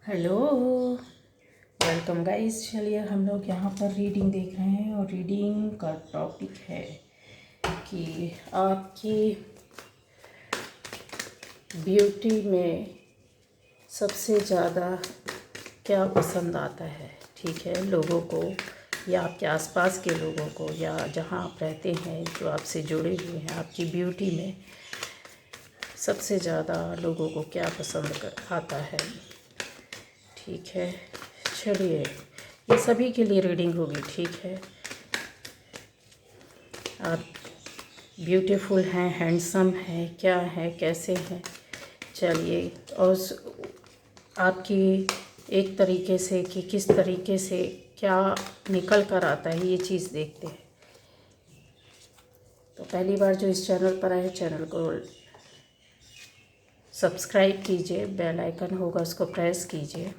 Hello, welcome guys. चलिए हम लोग यहाँ पर रीडिंग देख रहे हैं और रीडिंग का टॉपिक है कि आपकी ब्यूटी में सबसे ज़्यादा क्या पसंद आता है। ठीक है, लोगों को या आपके आसपास के लोगों को या जहाँ आप रहते हैं, जो आपसे जुड़े हुए हैं, आपकी ब्यूटी में सबसे ज़्यादा लोगों को क्या पसंद आता है। ठीक है, चलिए ये सभी के लिए रीडिंग होगी। ठीक है, आप ब्यूटीफुल हैं, हैंडसम हैं, क्या है, कैसे हैं। चलिए, और आपकी एक तरीके से कि किस तरीके से क्या निकल कर आता है, ये चीज़ देखते हैं। तो पहली बार जो इस चैनल पर आए, चैनल को सब्सक्राइब कीजिए, बेल आइकन होगा उसको प्रेस कीजिए।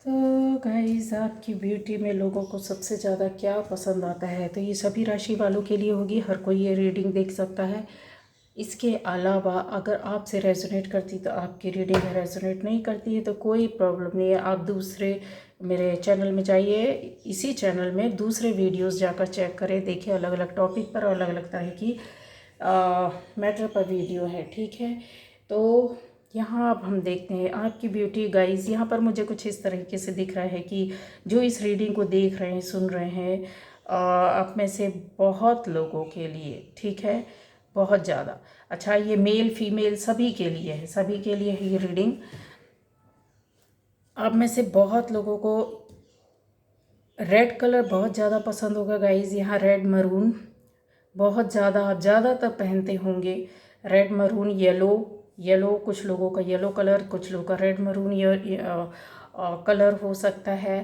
तो गाइस, आपकी ब्यूटी में लोगों को सबसे ज़्यादा क्या पसंद आता है, तो ये सभी राशि वालों के लिए होगी। हर कोई ये रीडिंग देख सकता है। इसके अलावा अगर आपसे रेजोनेट करती तो आपकी रीडिंग है, रेजोनेट नहीं करती है तो कोई प्रॉब्लम नहीं है। आप दूसरे मेरे चैनल में जाइए, इसी चैनल में दूसरे वीडियोस जाकर चेक करें, देखिए अलग अलग टॉपिक पर और अलग अलग तरह की मैटर पर वीडियो है। ठीक है, तो यहाँ अब हम देखते हैं आपकी ब्यूटी गाइस। यहाँ पर मुझे कुछ इस तरीके से दिख रहा है कि जो इस रीडिंग को देख रहे हैं, सुन रहे हैं, आप में से बहुत लोगों के लिए, ठीक है, बहुत ज़्यादा अच्छा, ये मेल फीमेल सभी के लिए है, सभी के लिए है ये रीडिंग। आप में से बहुत लोगों को रेड कलर बहुत ज़्यादा पसंद होगा गाइस। यहाँ रेड मरून बहुत ज़्यादा, आप ज़्यादातर पहनते होंगे। रेड मरून येलो, येलो कुछ लोगों का येलो कलर, कुछ लोगों का रेड मरून कलर हो सकता है।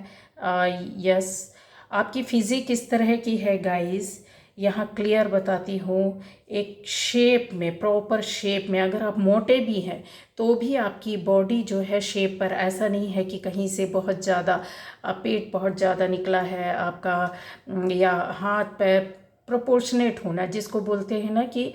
यस, आपकी फिज़िक किस तरह की है गाइस, यहाँ क्लियर बताती हूँ। एक शेप में, प्रॉपर शेप में, अगर आप मोटे भी हैं तो भी आपकी बॉडी जो है शेप पर, ऐसा नहीं है कि कहीं से बहुत ज़्यादा पेट बहुत ज़्यादा निकला है आपका, या हाथ पैर प्रोपोर्शनेट होना, जिसको बोलते हैं ना कि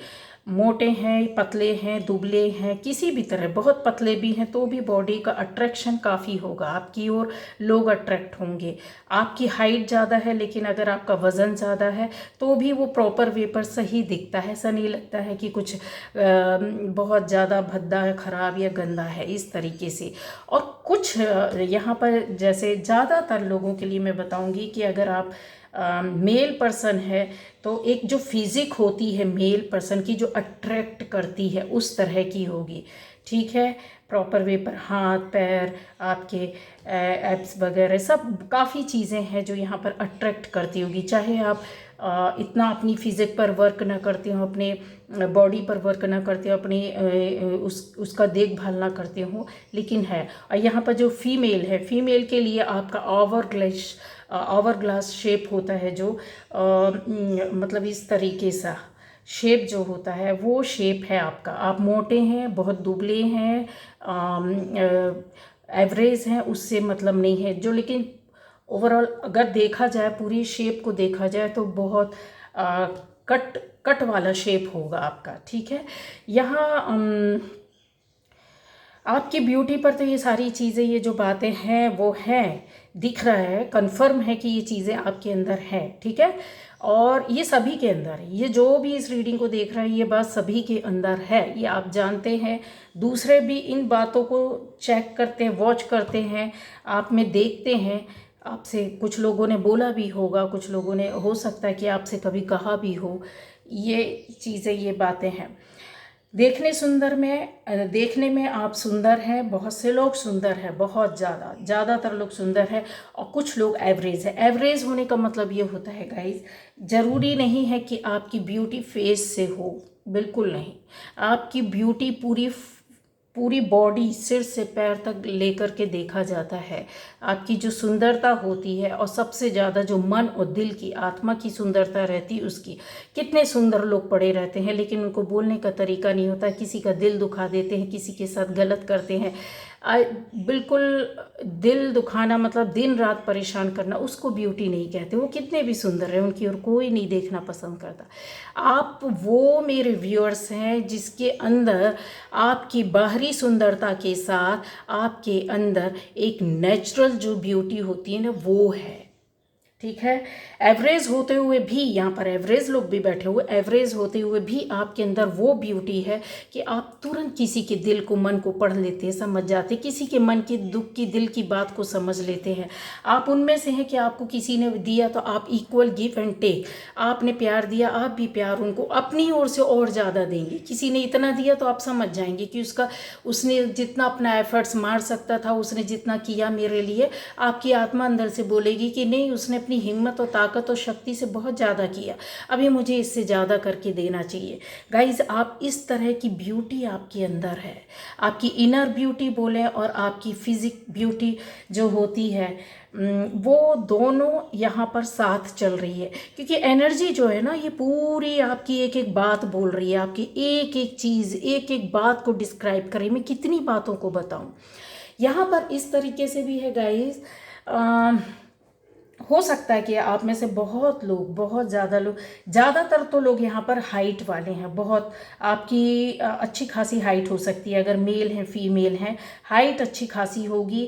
मोटे हैं, पतले हैं, दुबले हैं, किसी भी तरह, बहुत पतले भी हैं तो भी बॉडी का अट्रैक्शन काफ़ी होगा आपकी ओर, लोग अट्रैक्ट होंगे। आपकी हाइट ज़्यादा है लेकिन अगर आपका वज़न ज़्यादा है तो भी वो प्रॉपर वे पर सही दिखता है, ऐसा नहीं लगता है कि कुछ बहुत ज़्यादा भद्दा, ख़राब या गंदा है, इस तरीके से। और कुछ यहाँ पर जैसे ज़्यादातर लोगों के लिए मैं बताऊँगी कि अगर आप मेल पर्सन है तो एक जो फिज़िक होती है मेल पर्सन की, जो अट्रैक्ट करती है, उस तरह की होगी। ठीक है, प्रॉपर वे पर हाथ पैर, आपके एब्स वगैरह सब काफ़ी चीज़ें हैं जो यहाँ पर अट्रैक्ट करती होगी। चाहे आप इतना अपनी फिज़िक पर वर्क ना करते हो, अपने बॉडी पर वर्क ना करते हो, अपनी उसका देखभाल ना करते हो, लेकिन है। और यहाँ पर जो फीमेल है, फीमेल के लिए आपका आवर ग्लास शेप होता है, जो मतलब इस तरीके सा शेप जो होता है वो शेप है आपका। आप मोटे हैं, बहुत दुबले हैं, एवरेज हैं, उससे मतलब नहीं है जो, लेकिन ओवरऑल अगर देखा जाए, पूरी शेप को देखा जाए तो बहुत कट कट वाला शेप होगा आपका। ठीक है, यहाँ आपकी ब्यूटी पर तो ये सारी चीज़ें, ये जो बातें हैं वो हैं, दिख रहा है, कंफर्म है कि ये चीज़ें आपके अंदर हैं। ठीक है, और ये सभी के अंदर है, ये जो भी इस रीडिंग को देख रहा है ये बात सभी के अंदर है, ये आप जानते हैं। दूसरे भी इन बातों को चेक करते हैं, वॉच करते हैं, आप में देखते हैं। आपसे कुछ लोगों ने बोला भी होगा, कुछ लोगों ने, हो सकता है कि आपसे कभी कहा भी हो, ये चीज़ें, ये बातें हैं। देखने में आप सुंदर हैं, बहुत से लोग सुंदर हैं, बहुत ज़्यादातर लोग सुंदर हैं, और कुछ लोग एवरेज है। एवरेज होने का मतलब ये होता है गाइस, ज़रूरी नहीं है कि आपकी ब्यूटी फेस से हो, बिल्कुल नहीं। आपकी ब्यूटी पूरी बॉडी, सिर से पैर तक लेकर के देखा जाता है। आपकी जो सुंदरता होती है, और सबसे ज़्यादा जो मन और दिल की, आत्मा की सुंदरता रहती है उसकी। कितने सुंदर लोग पड़े रहते हैं, लेकिन उनको बोलने का तरीका नहीं होता, किसी का दिल दुखा देते हैं, किसी के साथ गलत करते हैं। बिल्कुल दिल दुखाना मतलब दिन रात परेशान करना, उसको ब्यूटी नहीं कहते। वो कितने भी सुंदर हैं, उनकी ओर कोई नहीं देखना पसंद करता। आप वो मेरे व्यूअर्स हैं जिसके अंदर आपकी बाहरी सुंदरता के साथ आपके अंदर एक नेचुरल जो ब्यूटी होती है ना, वो है। ठीक है, एवरेज होते हुए भी, यहाँ पर एवरेज लोग भी बैठे हुए, एवरेज होते हुए भी आपके अंदर वो ब्यूटी है कि आप तुरंत किसी के दिल को, मन को पढ़ लेते हैं, समझ जाते हैं, किसी के मन के दुख की, दिल की बात को समझ लेते हैं। आप उनमें से हैं कि आपको किसी ने दिया तो आप इक्वल गिव एंड टेक, आपने प्यार दिया, आप भी प्यार उनको अपनी ओर से और ज़्यादा देंगे। किसी ने इतना दिया तो आप समझ जाएंगे कि उसने जितना अपना एफर्ट्स मार सकता था, उसने जितना किया मेरे लिए, आपकी आत्मा अंदर से बोलेगी कि नहीं, उसने अपनी हिम्मत और ताकत और शक्ति से बहुत ज़्यादा किया, अभी मुझे इससे ज़्यादा करके देना चाहिए। गाइज, आप इस तरह की ब्यूटी आपके अंदर है। आपकी इनर ब्यूटी बोले और आपकी फिजिक ब्यूटी जो होती है, वो दोनों यहाँ पर साथ चल रही है। क्योंकि एनर्जी जो है ना, ये पूरी आपकी एक एक बात बोल रही है, आपकी एक एक चीज़, एक एक बात को डिस्क्राइब कर रही है। मैं कितनी बातों को बताऊँ। यहाँ पर इस तरीके से भी है गाइज, हो सकता है कि आप में से बहुत लोग, बहुत ज़्यादा लोग, ज़्यादातर तो लोग यहाँ पर हाइट वाले हैं। बहुत आपकी अच्छी खासी हाइट हो सकती है, अगर मेल हैं, फीमेल हैं, हाइट अच्छी खासी होगी,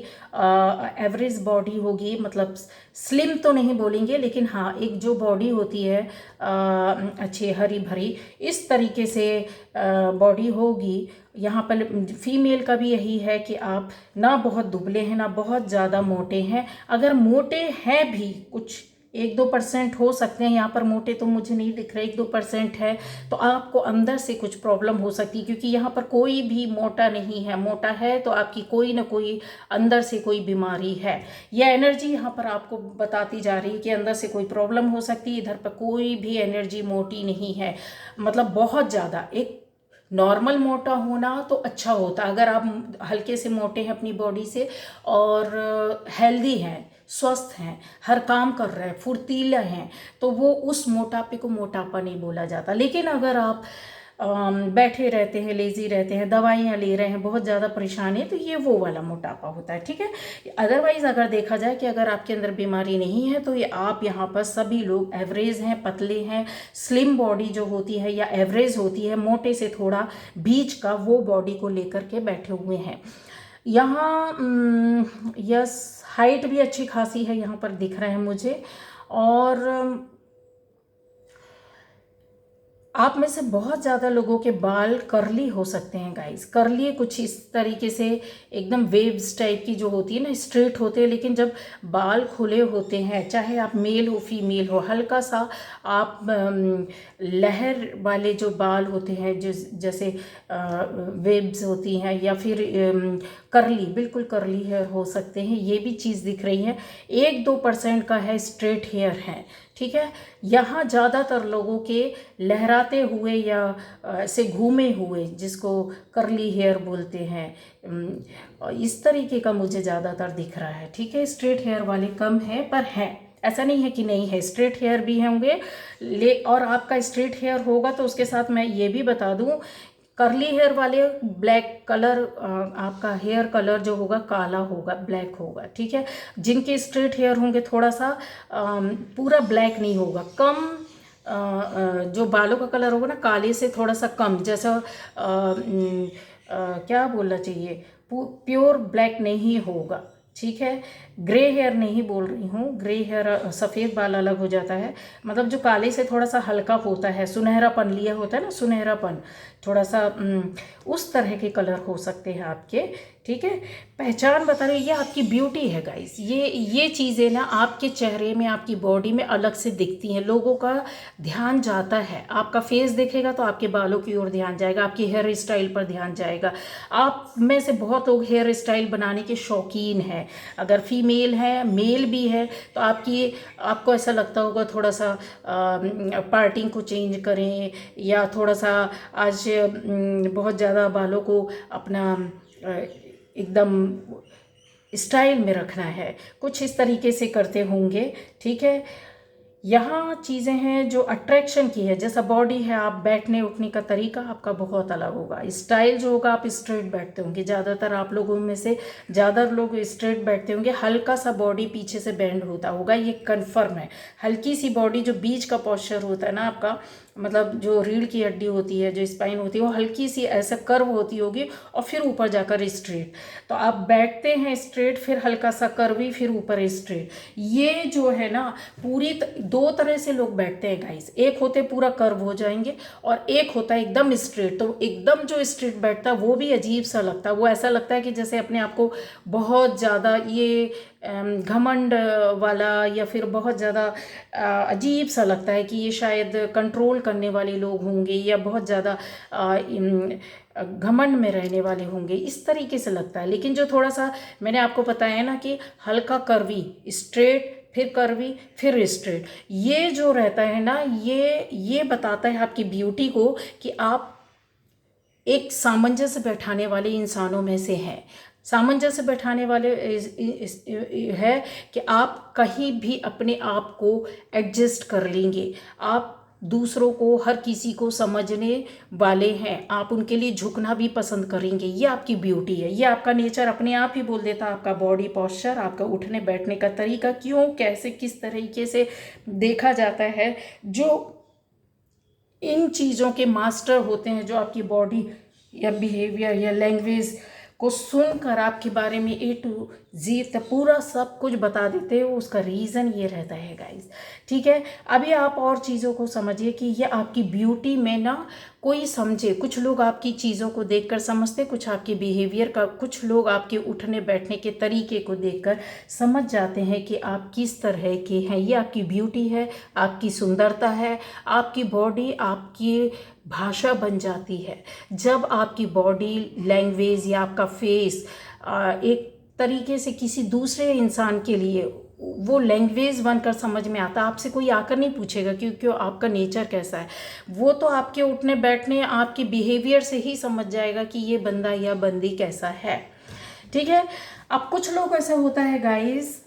एवरेज बॉडी होगी, मतलब स्लिम तो नहीं बोलेंगे, लेकिन हाँ, एक जो बॉडी होती है अच्छी हरी भरी, इस तरीके से बॉडी होगी। यहाँ पर फीमेल का भी यही है कि आप ना बहुत दुबले हैं, ना बहुत ज़्यादा मोटे हैं। अगर मोटे हैं भी, कुछ 1-2% हो सकते हैं, यहाँ पर मोटे तो मुझे नहीं दिख रहे, 1-2% है, तो आपको अंदर से कुछ प्रॉब्लम हो सकती है। क्योंकि यहाँ पर कोई भी मोटा नहीं है। मोटा है तो आपकी कोई ना कोई अंदर से कोई बीमारी है। यह एनर्जी यहाँ पर आपको बताती जा रही है कि अंदर से कोई प्रॉब्लम हो सकती है। इधर पर कोई भी एनर्जी मोटी नहीं है, मतलब बहुत ज़्यादा। एक नॉर्मल मोटा होना तो अच्छा होता, अगर आप हल्के से मोटे हैं अपनी बॉडी से और हेल्दी हैं, स्वस्थ हैं, हर काम कर रहे हैं, फुर्तीले हैं, तो वो उस मोटापे को मोटापा नहीं बोला जाता। लेकिन अगर आप बैठे रहते हैं, लेजी रहते हैं, दवाइयाँ ले रहे हैं, बहुत ज़्यादा परेशान है, तो ये वो वाला मोटापा होता है। ठीक है, अदरवाइज़ अगर देखा जाए कि अगर आपके अंदर बीमारी नहीं है, तो ये आप यहाँ पर सभी लोग एवरेज हैं, पतले हैं, स्लिम बॉडी जो होती है या एवरेज होती है, मोटे से थोड़ा बीच का, वो बॉडी को लेकर के बैठे हुए हैं। यहाँ यस, हाइट भी अच्छी खासी है यहाँ पर दिख रहा है मुझे। और आप में से बहुत ज़्यादा लोगों के बाल कर्ली हो सकते हैं गाइस। कर्ली कुछ इस तरीके से, एकदम वेव्स टाइप की जो होती है ना, स्ट्रेट होते हैं, लेकिन जब बाल खुले होते हैं, चाहे आप मेल हो फीमेल हो, हल्का सा आप लहर वाले जो बाल होते हैं, जैसे वेव्स होती हैं, या फिर कर्ली, बिल्कुल कर्ली हेयर हो सकते हैं, ये भी चीज़ दिख रही है। 1-2% का है स्ट्रेट हेयर है। ठीक है, यहाँ ज़्यादातर लोगों के लहराते हुए या ऐसे घूमे हुए, जिसको कर्ली हेयर बोलते हैं, इस तरीके का मुझे ज़्यादातर दिख रहा है। ठीक है, स्ट्रेट हेयर वाले कम हैं, पर हैं, ऐसा नहीं है कि नहीं है, स्ट्रेट हेयर भी होंगे। और आपका स्ट्रेट हेयर होगा तो उसके साथ मैं ये भी बता दूं, कर्ली हेयर वाले ब्लैक कलर, आपका हेयर कलर जो होगा काला होगा, ब्लैक होगा। ठीक है, जिनके स्ट्रेट हेयर होंगे थोड़ा सा पूरा ब्लैक नहीं होगा, कम जो बालों का कलर होगा ना, काले से थोड़ा सा कम, जैसा क्या बोलना चाहिए, प्योर ब्लैक नहीं होगा। ठीक है, ग्रे हेयर नहीं बोल रही हूँ, ग्रे हेयर सफ़ेद बाल अलग हो जाता है, मतलब जो काले से थोड़ा सा हल्का होता है, सुनहरापन लिया होता है ना, सुनहरापन, थोड़ा सा उस तरह के कलर हो सकते हैं आपके, ठीक है। पहचान बता रही है, ये आपकी ब्यूटी है गाइस। ये चीज़ें ना आपके चेहरे में, आपकी बॉडी में अलग से दिखती हैं, लोगों का ध्यान जाता है। आपका फेस देखेगा तो आपके बालों की ओर ध्यान जाएगा, आपकी हेयर स्टाइल पर ध्यान जाएगा। आप में से बहुत लोग हेयर स्टाइल बनाने के शौकीन हैं, अगर फीमेल है मेल भी है तो आपको ऐसा लगता होगा थोड़ा सा पार्टिंग को चेंज करें, या थोड़ा सा आज बहुत ज़्यादा बालों को अपना एकदम स्टाइल में रखना है, कुछ इस तरीके से करते होंगे, ठीक है। यहाँ चीज़ें हैं जो अट्रैक्शन की है, जैसा बॉडी है, आप बैठने उठने का तरीका आपका बहुत अलग होगा। स्टाइल जो होगा, आप स्ट्रेट बैठते होंगे, ज़्यादातर आप लोगों में से ज़्यादा लोग स्ट्रेट बैठते होंगे, हल्का सा बॉडी पीछे से बेंड होता होगा, ये कन्फर्म है। हल्की सी बॉडी, जो बीच का पोस्चर होता है ना आपका, मतलब जो रीढ़ की हड्डी होती है, जो स्पाइन होती है, वो हल्की सी ऐसे कर्व होती होगी और फिर ऊपर जाकर स्ट्रेट। तो आप बैठते हैं स्ट्रेट, फिर हल्का सा कर्वी, फिर ऊपर स्ट्रेट। ये जो है ना पूरी दो तरह से लोग बैठते हैं गाइस, एक होते पूरा कर्व हो जाएंगे और एक होता है एकदम स्ट्रेट। तो एकदम जो स्ट्रेट बैठता है वो भी अजीब सा लगता है, वो ऐसा लगता है कि जैसे अपने आप को बहुत ज़्यादा ये घमंड वाला, या फिर बहुत ज़्यादा अजीब सा लगता है कि ये शायद कंट्रोल करने वाले लोग होंगे, या बहुत ज़्यादा घमंड में रहने वाले होंगे, इस तरीके से लगता है। लेकिन जो थोड़ा सा मैंने आपको बताया ना कि हल्का कर्वी, स्ट्रेट, फिर कर्वी, फिर स्ट्रेट, ये जो रहता है ना, ये बताता है आपकी ब्यूटी को कि आप एक सामंजस्य बैठाने वाले इंसानों में से हैं। सामंजस्य बैठाने वाले है कि आप कहीं भी अपने आप को एडजस्ट कर लेंगे, आप दूसरों को, हर किसी को समझने वाले हैं, आप उनके लिए झुकना भी पसंद करेंगे। ये आपकी ब्यूटी है, ये आपका नेचर अपने आप ही बोल देता है। आपका बॉडी पोस्चर, आपका उठने बैठने का तरीका, क्यों, कैसे, किस तरीके से देखा जाता है, जो इन चीज़ों के मास्टर होते हैं, जो आपकी बॉडी या बिहेवियर या लैंग्वेज को सुनकर आपके बारे में A to Z तक पूरा सब कुछ बता देते हो, उसका रीज़न ये रहता है गाइस, ठीक है। अभी आप और चीज़ों को समझिए कि ये आपकी ब्यूटी में ना कोई समझे, कुछ लोग आपकी चीज़ों को देखकर समझते, कुछ आपके बिहेवियर का, कुछ लोग आपके उठने बैठने के तरीके को देखकर समझ जाते हैं कि आप किस तरह के हैं। ये आपकी ब्यूटी है, आपकी सुंदरता है, आपकी बॉडी आपकी भाषा बन जाती है। जब आपकी बॉडी लैंग्वेज या आपका फेस एक तरीके से किसी दूसरे इंसान के लिए वो लैंग्वेज बनकर समझ में आता, आपसे कोई आकर नहीं पूछेगा क्योंकि आपका नेचर कैसा है, वो तो आपके उठने बैठने, आपके बिहेवियर से ही समझ जाएगा कि ये बंदा या बंदी कैसा है, ठीक है। अब कुछ लोग ऐसा होता है गाइस,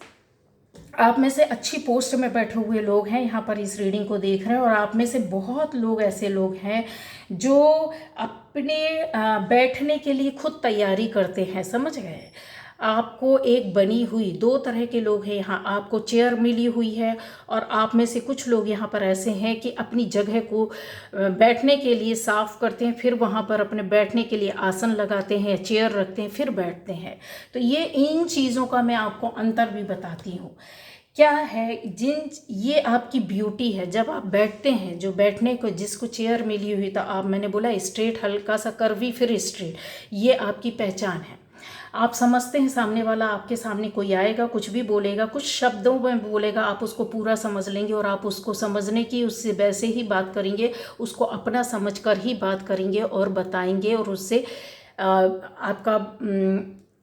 आप में से अच्छी पोस्ट में बैठे हुए लोग हैं, यहाँ पर इस रीडिंग को देख रहे हैं, और आप में से बहुत लोग ऐसे लोग हैं जो अपने बैठने के लिए खुद तैयारी करते हैं, समझ गए। आपको एक बनी हुई, दो तरह के लोग हैं यहाँ, आपको चेयर मिली हुई है, और आप में से कुछ लोग यहाँ पर ऐसे हैं कि अपनी जगह को बैठने के लिए साफ़ करते हैं, फिर वहाँ पर अपने बैठने के लिए आसन लगाते हैं, चेयर रखते हैं, फिर बैठते हैं। तो ये इन चीज़ों का मैं आपको अंतर भी बताती हूँ क्या है। ये आपकी ब्यूटी है, जब आप बैठते हैं, जो बैठने को जिसको चेयर मिली हुई, तो आप, मैंने बोला स्ट्रेट, हल्का सा कर्वी, फिर स्ट्रेट, ये आपकी पहचान है। आप समझते हैं सामने वाला, आपके सामने कोई आएगा, कुछ भी बोलेगा, कुछ शब्दों में बोलेगा, आप उसको पूरा समझ लेंगे, और आप उसको समझने की, उससे वैसे ही बात करेंगे, उसको अपना समझकर ही बात करेंगे और बताएंगे, और उससे आपका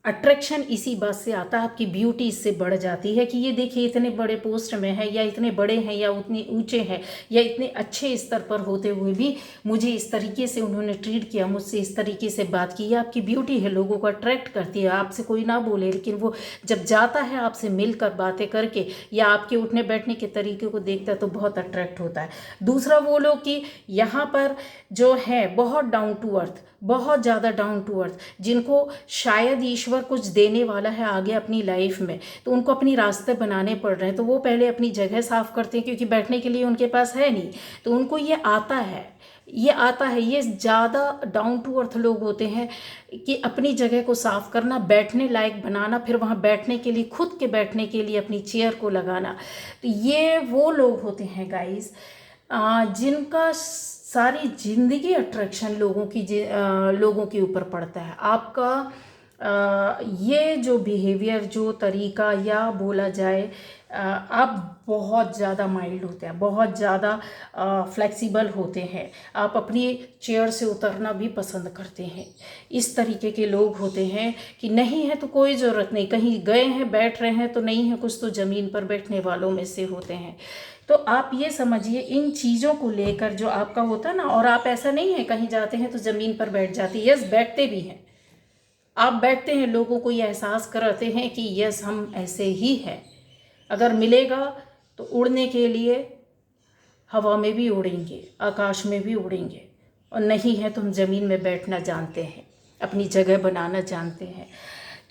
अट्रैक्शन इसी बात से आता है, आपकी ब्यूटी इससे बढ़ जाती है कि ये देखिए इतने बड़े पोस्ट में है, या इतने बड़े हैं, या उतने ऊंचे हैं, या इतने अच्छे स्तर पर होते हुए भी मुझे इस तरीके से उन्होंने ट्रीट किया, मुझसे इस तरीके से बात की। ये आपकी ब्यूटी है, लोगों को अट्रैक्ट करती है। आपसे कोई ना बोले, लेकिन वो जब जाता है आपसे मिलकर बातें करके, या आपके उठने बैठने के तरीके को देखता है, तो बहुत अट्रैक्ट होता है। दूसरा वो लोग कि यहाँ पर जो है बहुत डाउन टू अर्थ, बहुत ज़्यादा डाउन टू अर्थ, जिनको शायद ईश्वर कुछ देने वाला है आगे अपनी लाइफ में, तो उनको अपनी रास्ते बनाने पड़ रहे हैं, तो वो पहले अपनी जगह साफ़ करते हैं, क्योंकि बैठने के लिए उनके पास है नहीं, तो उनको ये आता है। ये ज़्यादा डाउन टू अर्थ लोग होते हैं कि अपनी जगह को साफ़ करना, बैठने लायक बनाना, फिर वहाँ बैठने के लिए, खुद के बैठने के लिए अपनी चेयर को लगाना। तो ये वो लोग होते हैं गाइस जिनका सारी ज़िंदगी अट्रैक्शन लोगों के ऊपर पड़ता है। आपका ये जो बिहेवियर, जो तरीका, या बोला जाए आप बहुत ज़्यादा माइल्ड होते हैं, बहुत ज़्यादा फ्लेक्सिबल होते हैं, आप अपनी चेयर से उतरना भी पसंद करते हैं। इस तरीके के लोग होते हैं कि नहीं है तो कोई ज़रूरत नहीं, कहीं गए हैं बैठ रहे हैं तो नहीं है कुछ, तो ज़मीन पर बैठने वालों में से होते हैं। तो आप ये समझिए इन चीज़ों को लेकर जो आपका होता है ना, और आप ऐसा नहीं है कहीं जाते हैं तो ज़मीन पर बैठ जाते हैं, यस बैठते भी हैं, आप बैठते हैं, लोगों को ये एहसास कराते हैं कि यस हम ऐसे ही हैं। अगर मिलेगा तो उड़ने के लिए हवा में भी उड़ेंगे, आकाश में भी उड़ेंगे, और नहीं है तो हम ज़मीन में बैठना जानते हैं, अपनी जगह बनाना जानते हैं।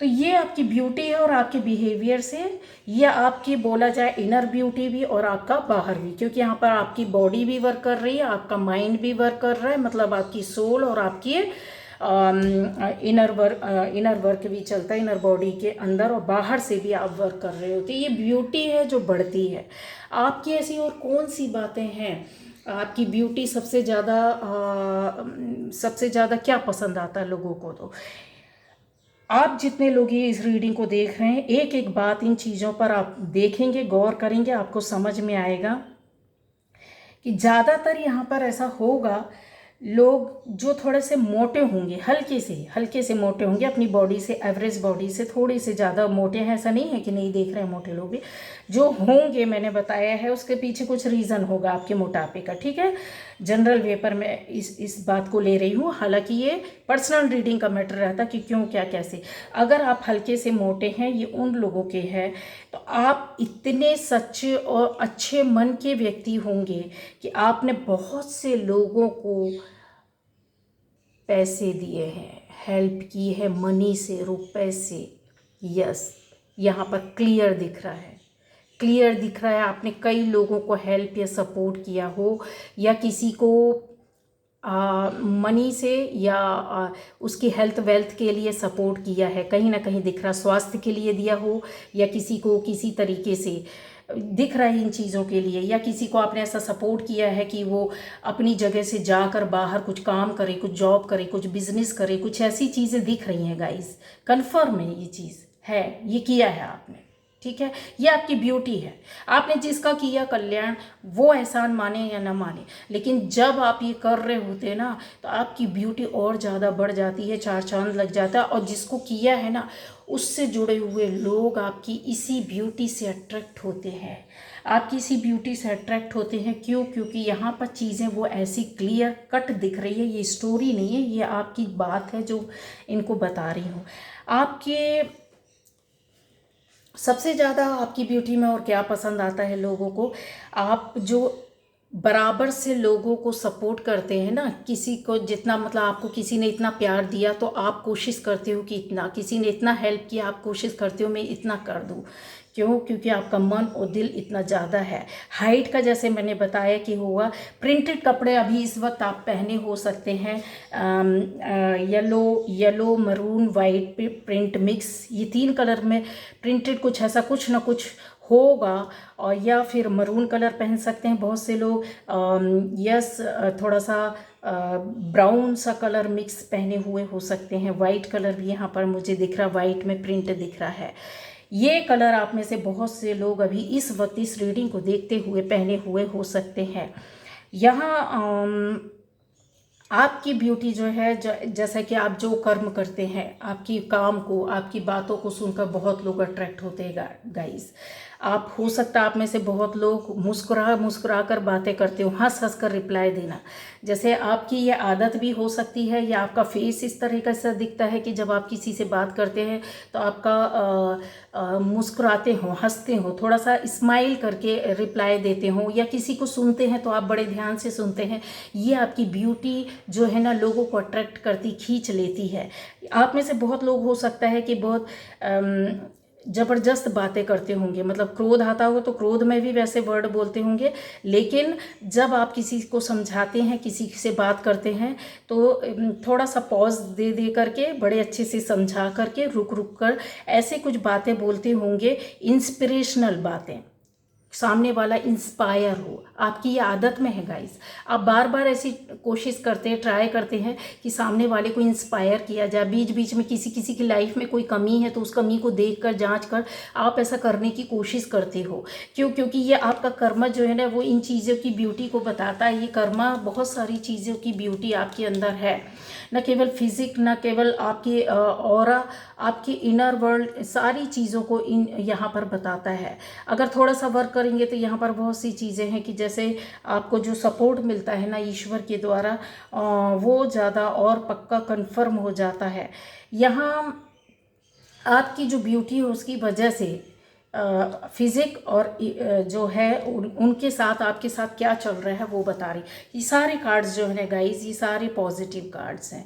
तो ये आपकी ब्यूटी है, और आपके बिहेवियर से ये आपकी बोला जाए इनर ब्यूटी भी और आपका बाहर भी, क्योंकि यहाँ पर आपकी बॉडी भी वर्क कर रही है, आपका माइंड भी वर्क कर रहा है, मतलब आपकी सोल और आपकी इनर वर्क भी चलता है इनर बॉडी के अंदर, और बाहर से भी आप वर्क कर रहे होते हैं। ये ब्यूटी है जो बढ़ती है। आपकी ऐसी और कौन सी बातें हैं, आपकी ब्यूटी सबसे ज़्यादा क्या पसंद आता है लोगों को? तो आप जितने लोग ये इस रीडिंग को देख रहे हैं, एक एक बात इन चीज़ों पर आप देखेंगे, गौर करेंगे, आपको समझ में आएगा कि ज़्यादातर यहाँ पर ऐसा होगा, लोग जो थोड़े से मोटे होंगे, हल्के से मोटे होंगे, अपनी बॉडी से, एवरेज बॉडी से थोड़े से ज़्यादा मोटे हैं, ऐसा नहीं है कि नहीं देख रहे हैं मोटे लोग भी जो होंगे, मैंने बताया है उसके पीछे कुछ रीज़न होगा आपके मोटापे का, ठीक है। जनरल वे पर मैं इस बात को ले रही हूँ, हालांकि ये पर्सनल रीडिंग का मैटर रहता कि क्यों क्या कैसे। अगर आप हल्के से मोटे हैं, ये उन लोगों के हैं, तो आप इतने सच्चे और अच्छे मन के व्यक्ति होंगे कि आपने बहुत से लोगों को पैसे दिए हैं, हेल्प की है, मनी से, रुपए से। यस, यहाँ पर क्लियर दिख रहा है आपने कई लोगों को हेल्प या सपोर्ट किया हो, या किसी को मनी से या उसकी हेल्थ वेल्थ के लिए सपोर्ट किया है, कहीं ना कहीं दिख रहा, स्वास्थ्य के लिए दिया हो, या किसी को किसी तरीके से दिख रहा है इन चीज़ों के लिए, या किसी को आपने ऐसा सपोर्ट किया है कि वो अपनी जगह से जाकर बाहर कुछ काम करे, कुछ जॉब करे, कुछ बिजनेस करे, कुछ ऐसी चीज़ें दिख रही हैं गाइस। कन्फर्म है ये चीज़ है, ये किया है आपने, ठीक है। ये आपकी ब्यूटी है। आपने जिसका किया कल्याण, वो एहसान माने या ना माने, लेकिन जब आप ये कर रहे होते हैं ना, तो आपकी ब्यूटी और ज़्यादा बढ़ जाती है, चार चांद लग जाता है। और जिसको किया है ना, उससे जुड़े हुए लोग आपकी इसी ब्यूटी से अट्रैक्ट होते हैं, आपकी इसी ब्यूटी से अट्रैक्ट होते हैं। क्यों? क्योंकि यहाँ पर चीज़ें वो ऐसी क्लियर कट दिख रही है, ये स्टोरी नहीं है, ये आपकी बात है जो इनको बता रही हूँ। आपके सबसे ज़्यादा आपकी ब्यूटी में और क्या पसंद आता है लोगों को, आप जो बराबर से लोगों को सपोर्ट करते हैं ना, किसी को जितना, मतलब आपको किसी ने इतना प्यार दिया तो आप कोशिश करते हो कि इतना, किसी ने इतना हेल्प किया आप कोशिश करते हो मैं इतना कर दूं। क्यों? क्योंकि आपका मन और दिल इतना ज़्यादा है। हाइट का जैसे मैंने बताया कि हुआ, प्रिंटेड कपड़े अभी इस वक्त आप पहने हो सकते हैं, yellow maroon white print mix, ये 3 कलर में प्रिंटेड कुछ ऐसा कुछ ना कुछ होगा, और या फिर मरून कलर पहन सकते हैं बहुत से लोग, यस थोड़ा सा ब्राउन सा कलर मिक्स पहने हुए हो सकते हैं, वाइट कलर भी यहाँ पर मुझे दिख रहा, वाइट में प्रिंट दिख रहा है। ये कलर आप में से बहुत से लोग अभी इस वक्त इस रीडिंग को देखते हुए पहने हुए हो सकते हैं। यहाँ आपकी ब्यूटी जो है, जैसा कि आप जो कर्म करते हैं, आपकी काम को, आपकी बातों को सुनकर बहुत लोग अट्रैक्ट होते हैं गाइस। आप हो सकता है आप में से बहुत लोग मुस्कुरा कर बातें करते हो, हंस कर रिप्लाई देना, जैसे आपकी ये आदत भी हो सकती है, या आपका फेस इस तरीके से दिखता है कि जब आप किसी से बात करते हैं तो आपका मुस्कुराते हो, हंसते हो, थोड़ा सा स्माइल करके रिप्लाई देते हो, या किसी को सुनते हैं तो आप बड़े ध्यान से सुनते हैं। ये आपकी ब्यूटी जो है ना, लोगों को अट्रैक्ट करती, खींच लेती है। आप में से बहुत लोग हो सकता है कि बहुत ज़बरदस्त बातें करते होंगे, मतलब क्रोध आता होगा तो क्रोध में भी वैसे वर्ड बोलते होंगे, लेकिन जब आप किसी को समझाते हैं, किसी से बात करते हैं, तो थोड़ा सा पॉज दे करके, बड़े अच्छे से समझा करके, रुक कर ऐसे कुछ बातें बोलते होंगे, इंस्पिरेशनल बातें, सामने वाला इंस्पायर हो। आपकी ये आदत में है गाइस, आप बार बार ऐसी कोशिश करते हैं, ट्राई करते हैं कि सामने वाले को इंस्पायर किया जाए। बीच बीच में किसी किसी की लाइफ में कोई कमी है तो उस कमी को देख कर, जाँच कर आप ऐसा करने की कोशिश करते हो। क्यों? क्योंकि ये आपका कर्म जो है ना, वो इन चीज़ों की ब्यूटी को बताता है। ये कर्म बहुत सारी चीज़ों की ब्यूटी आपके अंदर है, न केवल फिजिक, न केवल आपकी ऑरा, आपकी इनर वर्ल्ड, सारी चीज़ों को इन यहाँ पर बताता है। अगर थोड़ा सा वर्क करेंगे तो यहाँ पर बहुत सी चीज़ें हैं कि जैसे आपको जो सपोर्ट मिलता है ना ईश्वर के द्वारा, वो ज़्यादा और पक्का कंफर्म हो जाता है। यहाँ आपकी जो ब्यूटी है उसकी वजह से फिजिक और जो है उनके साथ आपके साथ क्या चल रहा है वो बता रही। ये सारे कार्ड्स जो है ना गाइस, ये सारे पॉजिटिव कार्ड्स हैं,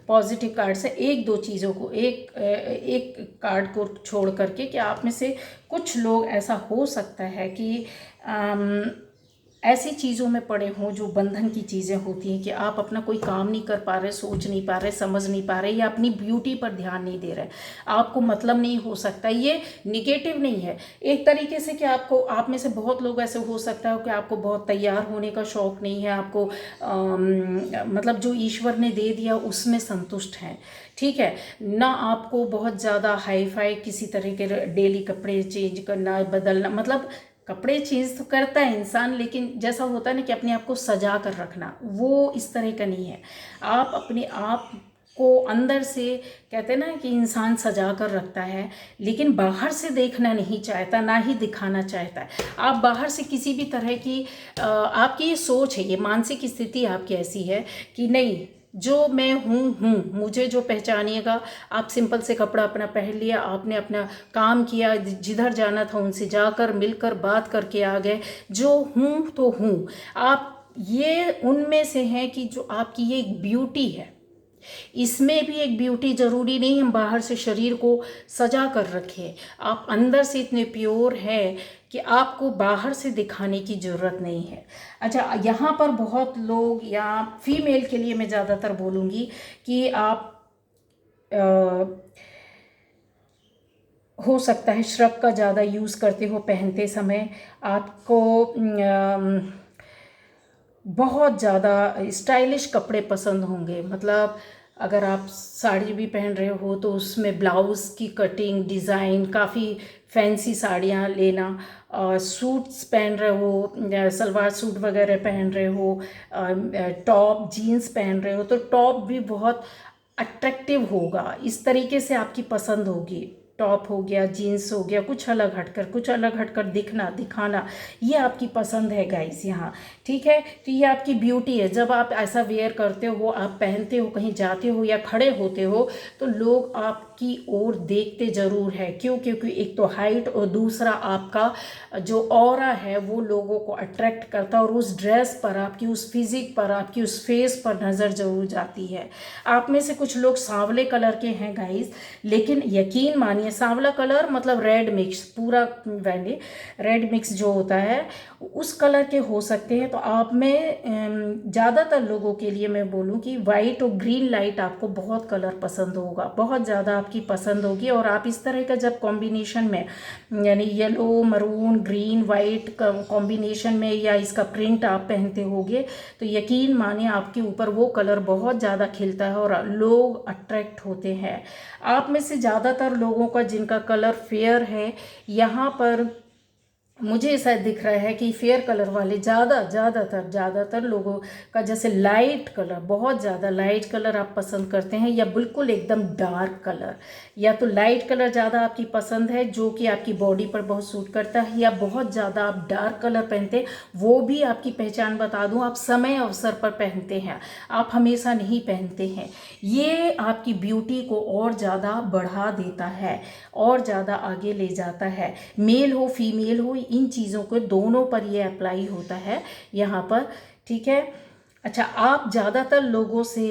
पॉजिटिव कार्ड्स हैं। एक दो चीज़ों को, एक कार्ड को छोड़ करके कि आप में से कुछ लोग ऐसा हो सकता है कि ऐसी चीज़ों में पड़े हों जो बंधन की चीज़ें होती हैं कि आप अपना कोई काम नहीं कर पा रहे, सोच नहीं पा रहे, समझ नहीं पा रहे, या अपनी ब्यूटी पर ध्यान नहीं दे रहे, आपको मतलब नहीं हो सकता। ये निगेटिव नहीं है एक तरीके से कि आपको, आप में से बहुत लोग ऐसे हो सकता है कि आपको बहुत तैयार होने का शौक़ नहीं है, आपको मतलब जो ईश्वर ने दे दिया उसमें संतुष्ट हैं, ठीक है ना। आपको बहुत ज़्यादा हाई फाई किसी तरह के डेली कपड़े चेंज करना, बदलना, मतलब कपड़े चेंज तो करता है इंसान, लेकिन जैसा होता है ना कि अपने आप को सजा कर रखना, वो इस तरह का नहीं है। आप अपने आप को अंदर से, कहते हैं ना कि इंसान सजा कर रखता है लेकिन बाहर से देखना नहीं चाहता, ना ही दिखाना चाहता है। आप बाहर से किसी भी तरह की आपकी ये सोच है, ये मानसिक स्थिति आपकी ऐसी है कि नहीं, जो मैं हूँ मुझे जो पहचानिएगा। आप सिंपल से कपड़ा अपना पहन लिया, आपने अपना काम किया, जिधर जाना था उनसे जाकर मिलकर बात करके आ गए, जो हूँ तो हूँ। आप ये उनमें से हैं कि जो आपकी ये एक ब्यूटी है, इसमें भी एक ब्यूटी, ज़रूरी नहीं हम बाहर से शरीर को सजा कर रखें। आप अंदर से इतने प्योर हैं कि आपको बाहर से दिखाने की ज़रूरत नहीं है। अच्छा, यहाँ पर बहुत लोग, या फीमेल के लिए मैं ज़्यादातर बोलूँगी कि आप हो सकता है श्रग का ज़्यादा यूज़ करते हो पहनते समय, आपको बहुत ज़्यादा स्टाइलिश कपड़े पसंद होंगे। मतलब अगर आप साड़ी भी पहन रहे हो तो उसमें ब्लाउज़ की कटिंग, डिज़ाइन, काफ़ी फैंसी साड़ियाँ लेना, सूट्स पहन रहे हो, सलवार सूट वगैरह पहन रहे हो, टॉप जीन्स पहन रहे हो तो टॉप भी बहुत अट्रैक्टिव होगा, इस तरीके से आपकी पसंद होगी। टॉप हो गया, जीन्स हो गया, कुछ अलग हटकर दिखना, दिखाना, ये आपकी पसंद है गाइस यहाँ, ठीक है। तो ये आपकी ब्यूटी है। जब आप ऐसा वेयर करते हो, आप पहनते हो, कहीं जाते हो या खड़े होते हो तो लोग आपकी ओर देखते ज़रूर है। क्यों? क्योंकि एक तो हाइट और दूसरा आपका जो ऑरा है वो लोगों को अट्रैक्ट करता है, और उस ड्रेस पर, आपकी उस फिजिक पर, आपकी उस फेस पर नज़र ज़रूर जाती है। आप में से कुछ लोग सांवले कलर के हैं गाइस, लेकिन यकीन मानिए सांवला कलर मतलब रेड मिक्स, पूरा वैली रेड मिक्स जो होता है उस कलर के हो सकते हैं। तो आप में ज़्यादातर लोगों के लिए मैं बोलूँ कि वाइट और ग्रीन लाइट आपको बहुत कलर पसंद होगा, बहुत ज़्यादा आपकी पसंद होगी। और आप इस तरह का जब कॉम्बिनेशन में, यानी yellow, maroon, green, white combination में, या इसका प्रिंट आप पहनते होगे तो यकीन मानिए आपके ऊपर वो कलर बहुत ज़्यादा खिलता है और लोग अट्रैक्ट होते हैं। आप में से ज़्यादातर लोगों का जिनका कलर फेयर है, यहाँ पर मुझे ऐसा दिख रहा है कि फेयर कलर वाले ज़्यादातर लोगों का, जैसे लाइट कलर, बहुत ज़्यादा लाइट कलर आप पसंद करते हैं, या बिल्कुल एकदम डार्क कलर, या तो लाइट कलर ज़्यादा आपकी पसंद है जो कि आपकी बॉडी पर बहुत सूट करता है, या बहुत ज़्यादा आप डार्क कलर पहनते हैं। वो भी आपकी पहचान बता दूँ, आप समय अवसर पर पहनते हैं, आप हमेशा नहीं पहनते हैं। ये आपकी ब्यूटी को और ज़्यादा बढ़ा देता है, और ज़्यादा आगे ले जाता है। मेल हो फीमेल हो, इन चीज़ों को दोनों पर ये अप्लाई होता है यहाँ पर, ठीक है। अच्छा, आप ज़्यादातर लोगों से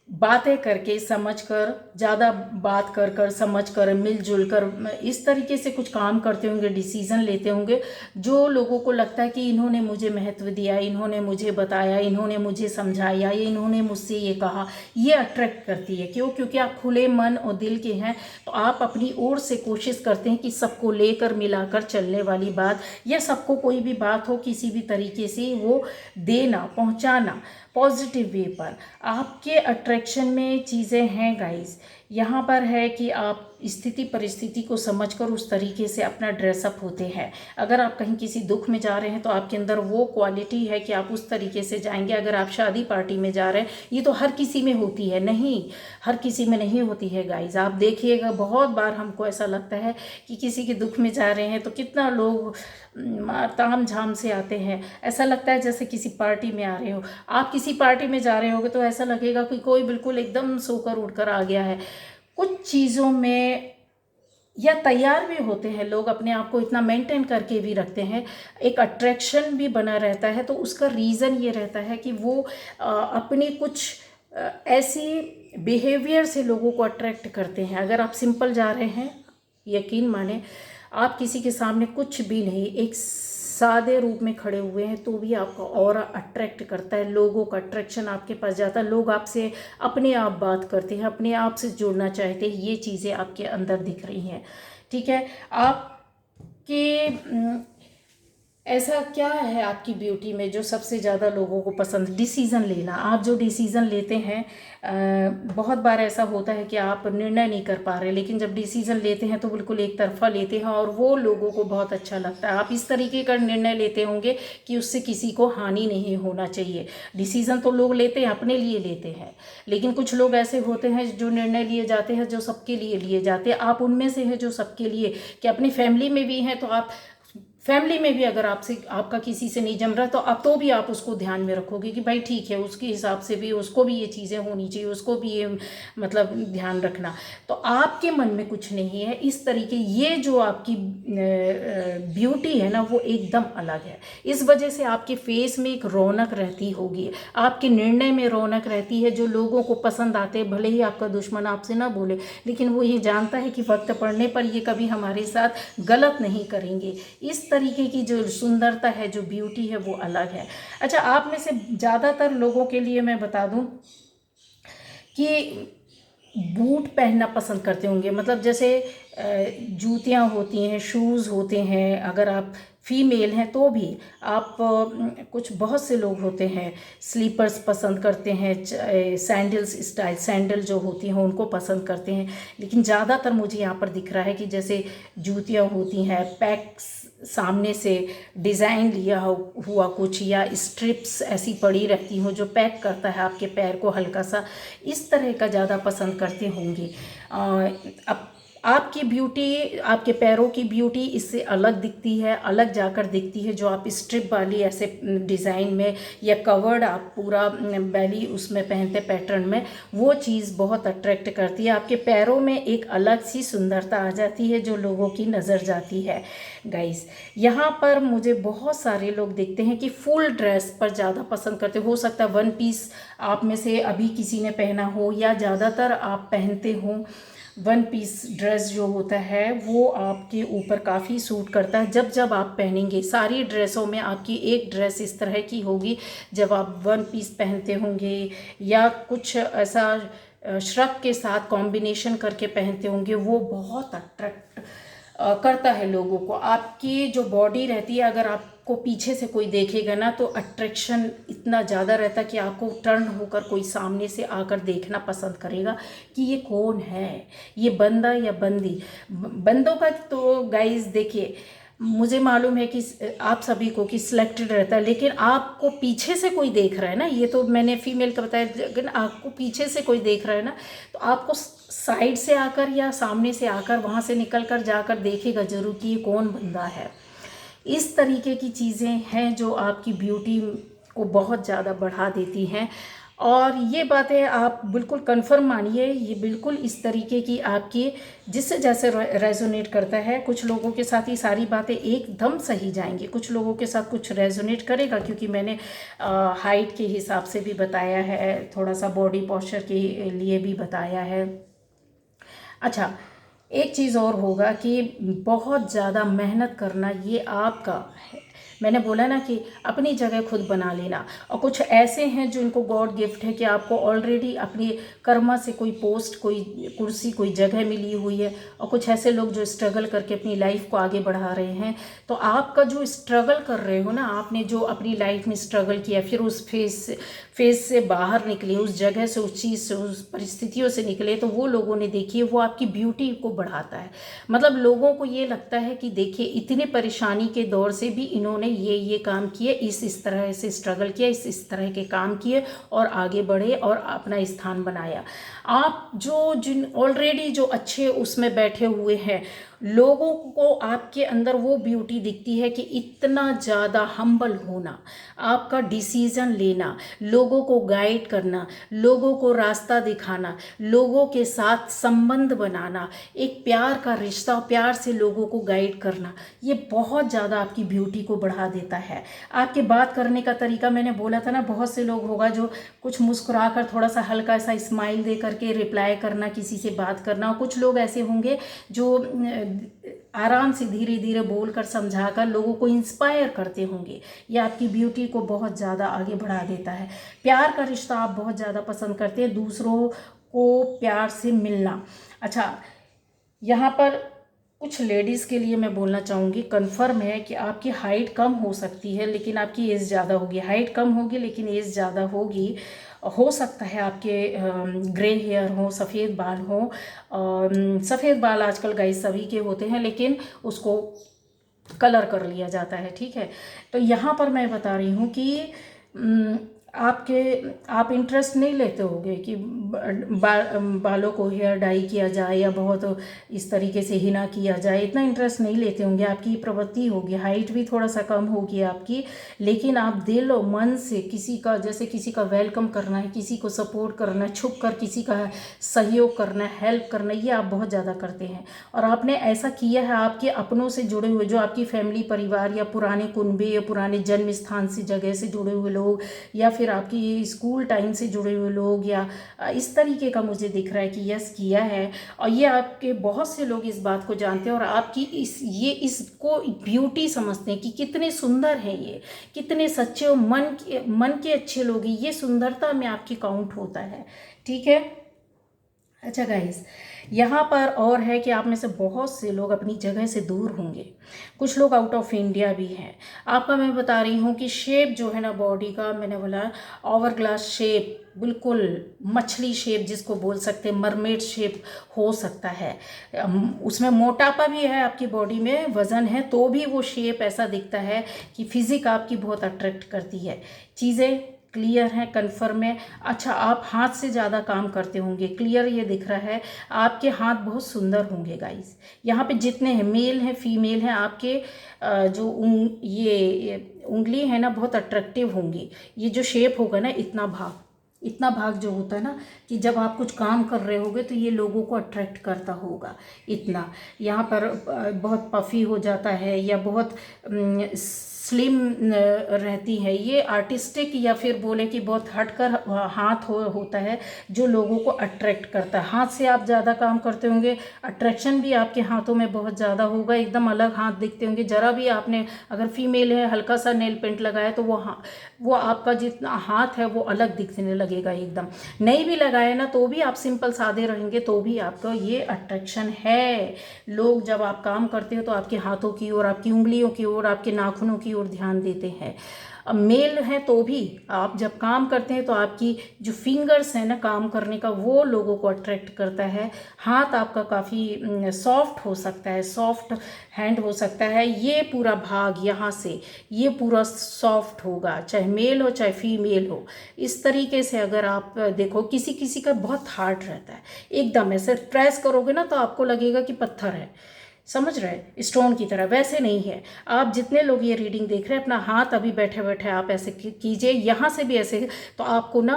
बातें करके समझ कर, ज़्यादा बात कर कर समझ कर मिलजुल कर इस तरीके से कुछ काम करते होंगे, डिसीज़न लेते होंगे जो लोगों को लगता है कि इन्होंने मुझे महत्व दिया, इन्होंने मुझे बताया, इन्होंने मुझे समझाया, या इन्होंने मुझसे ये कहा, ये अट्रैक्ट करती है। क्यों? क्योंकि आप खुले मन और दिल के हैं, तो आप अपनी ओर से कोशिश करते हैं कि सबको लेकर मिलाकर चलने वाली बात, या सबको कोई भी बात हो किसी भी तरीके से वो देना, पहुंचाना पॉजिटिव वे पर। आपके अट्रैक्शन में चीज़ें हैं गाइस, यहाँ पर है कि आप स्थिति परिस्थिति को समझकर उस तरीके से अपना ड्रेसअप होते हैं। अगर आप कहीं किसी दुख में जा रहे हैं तो आपके अंदर वो क्वालिटी है कि आप उस तरीके से जाएंगे। अगर आप शादी पार्टी में जा रहे हैं, ये तो हर किसी में होती है, नहीं हर किसी में नहीं होती है गाइस। आप देखिएगा बहुत बार हमको ऐसा लगता है कि किसी के दुख में जा रहे हैं तो कितना लोग ताम झाम से आते हैं, ऐसा लगता है जैसे किसी पार्टी में आ रहे हो। आप किसी पार्टी में जा रहे होगे तो ऐसा लगेगा कि कोई बिल्कुल एकदम सोकर उठकर आ गया है। कुछ चीज़ों में या तैयार भी होते हैं लोग, अपने आप को इतना मेंटेन करके भी रखते हैं, एक अट्रैक्शन भी बना रहता है। तो उसका रीज़न ये रहता है कि वो अपनी कुछ ऐसी बिहेवियर से लोगों को अट्रैक्ट करते हैं। अगर आप सिंपल जा रहे हैं, यकीन माने आप किसी के सामने कुछ भी नहीं, एक सादे रूप में खड़े हुए हैं, तो भी आपका ऑरा अट्रैक्ट करता है, लोगों का अट्रैक्शन आपके पास जाता है, लोग आपसे अपने आप बात करते हैं, अपने आप से जुड़ना चाहते हैं। ये चीज़ें आपके अंदर दिख रही हैं, ठीक है। आपके ऐसा क्या है आपकी ब्यूटी में जो सबसे ज़्यादा लोगों को पसंद? डिसीज़न लेना। आप जो डिसीज़न लेते हैं, बहुत बार ऐसा होता है कि आप निर्णय नहीं कर पा रहे, लेकिन जब डिसीज़न लेते हैं तो बिल्कुल एक तरफा लेते हैं और वो लोगों को बहुत अच्छा लगता है। आप इस तरीके का निर्णय लेते होंगे कि उससे किसी को हानि नहीं होना चाहिए। डिसीज़न तो लोग लेते हैं, अपने लिए लेते हैं, लेकिन कुछ लोग ऐसे होते हैं जो निर्णय लिए जाते हैं जो सबके लिए लिए जाते हैं। आप उनमें से हैं जो सबके लिए, कि अपनी फैमिली में भी हैं, तो आप फैमिली में भी अगर आपसे आपका किसी से नहीं जम रहा तो भी आप उसको ध्यान में रखोगे कि भाई ठीक है, उसके हिसाब से भी उसको भी ये चीज़ें होनी चाहिए, उसको भी ये मतलब ध्यान रखना। तो आपके मन में कुछ नहीं है इस तरीके। ये जो आपकी ब्यूटी है ना, वो एकदम अलग है। इस वजह से आपके फेस में एक रौनक रहती होगी, आपके निर्णय में रौनक रहती है, जो लोगों को पसंद आते हैं। भले ही आपका दुश्मन आपसे ना बोले, लेकिन वो ये जानता है कि वक्त पड़ने पर ये कभी हमारे साथ गलत नहीं करेंगे। इस तरीके की जो सुंदरता है, जो ब्यूटी है, वो अलग है। अच्छा, आप में से ज़्यादातर लोगों के लिए मैं बता दूं कि बूट पहनना पसंद करते होंगे, मतलब जैसे जूतियाँ होती हैं, शूज़ होते हैं। अगर आप फीमेल हैं तो भी आप कुछ बहुत से लोग होते हैं स्लीपर्स पसंद करते हैं, सैंडल्स स्टाइल सैंडल जो होती हैं उनको पसंद करते हैं। लेकिन ज़्यादातर मुझे यहाँ पर दिख रहा है कि जैसे जूतियाँ होती हैं, पैक्स सामने से डिज़ाइन लिया हुआ कुछ, या स्ट्रिप्स ऐसी पड़ी रहती हो जो पैक करता है आपके पैर को हल्का सा, इस तरह का ज़्यादा पसंद करते होंगे। अब आपकी ब्यूटी, आपके पैरों की ब्यूटी इससे अलग दिखती है, अलग जाकर दिखती है। जो आप स्ट्रिप वाली ऐसे डिज़ाइन में या कवर्ड आप पूरा बैली उसमें पहनते पैटर्न में, वो चीज़ बहुत अट्रैक्ट करती है। आपके पैरों में एक अलग सी सुंदरता आ जाती है जो लोगों की नज़र जाती है। गाइस, यहाँ पर मुझे बहुत सारे लोग देखते हैं कि फुल ड्रेस पर ज़्यादा पसंद करते हो सकता है वन पीस आप में से अभी किसी ने पहना हो, या ज़्यादातर आप पहनते हो। वन पीस ड्रेस जो होता है वो आपके ऊपर काफ़ी सूट करता है। जब जब आप पहनेंगे, सारी ड्रेसों में आपकी एक ड्रेस इस तरह की होगी जब आप वन पीस पहनते होंगे, या कुछ ऐसा श्रग के साथ कॉम्बिनेशन करके पहनते होंगे, वो बहुत अट्रैक्ट करता है लोगों को। आपकी जो बॉडी रहती है, अगर आपको पीछे से कोई देखेगा ना तो अट्रैक्शन इतना ज़्यादा रहता है कि आपको टर्न होकर कोई सामने से आकर देखना पसंद करेगा कि ये कौन है, ये बंदा या बंदी। बंदों का तो गाइस देखिए, मुझे मालूम है कि आप सभी को कि सिलेक्टेड रहता है, लेकिन आपको पीछे से कोई देख रहा है ना, ये तो मैंने फीमेल का बताया, लेकिन आपको पीछे से कोई देख रहा है ना, तो आपको साइड से आकर या सामने से आकर वहाँ से निकल कर जाकर देखेगा जरूर कि ये कौन बंदा है। इस तरीके की चीज़ें हैं जो आपकी ब्यूटी को बहुत ज़्यादा बढ़ा देती हैं। और ये बातें आप बिल्कुल कंफर्म मानिए, ये बिल्कुल इस तरीके की आपकी जिससे जैसे रेजोनेट करता है। कुछ लोगों के साथ ये सारी बातें एकदम सही जाएंगी, कुछ लोगों के साथ कुछ रेजोनेट करेगा, क्योंकि मैंने हाइट के हिसाब से भी बताया है, थोड़ा सा बॉडी पोस्चर के लिए भी बताया है। अच्छा, एक चीज़ और होगा कि बहुत ज़्यादा मेहनत करना ये आपका है। मैंने बोला ना कि अपनी जगह खुद बना लेना। और कुछ ऐसे हैं जो इनको गॉड गिफ्ट है कि आपको ऑलरेडी अपनी कर्मा से कोई पोस्ट, कोई कुर्सी, कोई जगह मिली हुई है। और कुछ ऐसे लोग जो स्ट्रगल करके अपनी लाइफ को आगे बढ़ा रहे हैं। तो आपका जो स्ट्रगल कर रहे हो ना, आपने जो अपनी लाइफ में स्ट्रगल किया, फिर उस फेज से बाहर निकले, उस जगह से, उस चीज़ से, उस परिस्थितियों से निकले, तो वो लोगों ने देखिए वो आपकी ब्यूटी को बढ़ाता है। मतलब लोगों को ये लगता है कि देखिए इतने परेशानी के दौर से भी इन्होंने ये काम किए, इस तरह से स्ट्रगल किया, इस तरह के काम किए और आगे बढ़े और अपना स्थान बनाया। आप जिन ऑलरेडी जो अच्छे उसमें बैठे हुए हैं, लोगों को आपके अंदर वो ब्यूटी दिखती है कि इतना ज़्यादा हम्बल होना, आपका डिसीज़न लेना, लोगों को गाइड करना, लोगों को रास्ता दिखाना, लोगों के साथ संबंध बनाना, एक प्यार का रिश्ता, प्यार से लोगों को गाइड करना, ये बहुत ज़्यादा आपकी ब्यूटी को बढ़ा देता है। आपके बात करने का तरीका, मैंने बोला था ना, बहुत से लोग होगा जो कुछ मुस्कुरा कर, थोड़ा सा हल्का सा स्माइल दे करके रिप्लाई करना, किसी से बात करना। और कुछ लोग ऐसे होंगे जो आराम से धीरे धीरे बोलकर समझाकर लोगों को इंस्पायर करते होंगे। ये आपकी ब्यूटी को बहुत ज़्यादा आगे बढ़ा देता है। प्यार का रिश्ता आप बहुत ज़्यादा पसंद करते हैं, दूसरों को प्यार से मिलना। अच्छा, यहाँ पर कुछ लेडीज़ के लिए मैं बोलना चाहूँगी, कन्फर्म है कि आपकी हाइट कम हो सकती है लेकिन आपकी एज ज़्यादा होगी। हाइट कम होगी लेकिन एज ज़्यादा होगी। हो सकता है आपके ग्रे हेयर हो, सफ़ेद बाल हो। सफ़ेद बाल आजकल गाइस सभी के होते हैं, लेकिन उसको कलर कर लिया जाता है, ठीक है। तो यहाँ पर मैं बता रही हूँ कि आप इंटरेस्ट नहीं लेते होगे कि बालों को हेयर डाई किया जाए या बहुत इस तरीके से हिना किया जाए, इतना इंटरेस्ट नहीं लेते होंगे। आपकी प्रवृत्ति होगी, हाइट भी थोड़ा सा कम होगी आपकी, लेकिन आप दिल और मन से किसी का, जैसे किसी का वेलकम करना है, किसी को सपोर्ट करना है, छुप कर किसी का सहयोग करना है, हेल्प करना है, ये आप बहुत ज़्यादा करते हैं। और आपने ऐसा किया है आपके अपनों से जुड़े हुए, जो आपकी फैमिली, परिवार या पुराने कुनबे या पुराने जन्म स्थान से, जगह से जुड़े हुए लोग, या फिर आपकी स्कूल टाइम से जुड़े हुए लोग, या इस तरीके का मुझे दिख रहा है कि यस किया है। और ये आपके बहुत से लोग इस बात को जानते हैं और आपकी इसको ब्यूटी समझते हैं कि कितने सुंदर हैं ये, कितने सच्चे और मन के अच्छे लोग हैं। ये सुंदरता में आपकी काउंट होता है, ठीक है। अच्छा गाइस, यहाँ पर और है कि आप में से बहुत से लोग अपनी जगह से दूर होंगे, कुछ लोग आउट ऑफ इंडिया भी हैं। आपका मैं बता रही हूँ कि शेप जो है ना बॉडी का, मैंने बोला ओवर ग्लास शेप, बिल्कुल मछली शेप जिसको बोल सकते हैं, मरमेड शेप हो सकता है। उसमें मोटापा भी है, आपकी बॉडी में वज़न है, तो भी वो शेप ऐसा दिखता है कि फिजिक आपकी बहुत अट्रैक्ट करती है। चीज़ें क्लियर है, कन्फर्म है। अच्छा, आप हाथ से ज़्यादा काम करते होंगे, क्लियर ये दिख रहा है। आपके हाथ बहुत सुंदर होंगे गाइस। यहाँ पे जितने हैं, मेल हैं, फीमेल हैं, आपके जो ये उंगली है ना बहुत अट्रैक्टिव होंगी। ये जो शेप होगा ना, इतना भाग जो होता है ना, कि जब आप कुछ काम कर रहे होगे तो ये लोगों को अट्रैक्ट करता होगा। इतना यहाँ पर बहुत पफी हो जाता है या बहुत स्लिम रहती है, ये आर्टिस्टिक या फिर बोले कि बहुत हटकर हाथ होता है जो लोगों को अट्रैक्ट करता है। हाथ से आप ज़्यादा काम करते होंगे, अट्रैक्शन भी आपके हाथों में बहुत ज़्यादा होगा। एकदम अलग हाथ दिखते होंगे, ज़रा भी आपने, अगर फीमेल है, हल्का सा नेल पेंट लगाया तो वो आपका जितना हाथ है वो अलग दिखने लगेगा एकदम। नहीं भी लगाए ना तो भी आप सिंपल सादे रहेंगे तो भी आपका ये अट्रैक्शन है। लोग जब आप काम करते हो तो आपके हाथों की ओर, आपकी उंगलियों की ओर, आपके नाखूनों की ओर ध्यान देते हैं। अब मेल है तो भी आप जब काम करते हैं तो आपकी जो फिंगर्स है ना काम करने का, वो लोगों को अट्रैक्ट करता है। हाथ आपका काफ़ी सॉफ्ट हो सकता है, सॉफ्ट हैंड हो सकता है। ये पूरा भाग यहाँ से ये पूरा सॉफ्ट होगा, चाहे मेल हो चाहे फीमेल हो। इस तरीके से अगर आप देखो, किसी किसी का बहुत हार्ड रहता है, एकदम ऐसे प्रेस करोगे ना तो आपको लगेगा कि पत्थर है, समझ रहे, स्टोन की तरह। वैसे नहीं है। आप जितने लोग ये रीडिंग देख रहे हैं, अपना हाथ अभी बैठे बैठे आप ऐसे कीजिए, यहाँ से भी ऐसे, तो आपको ना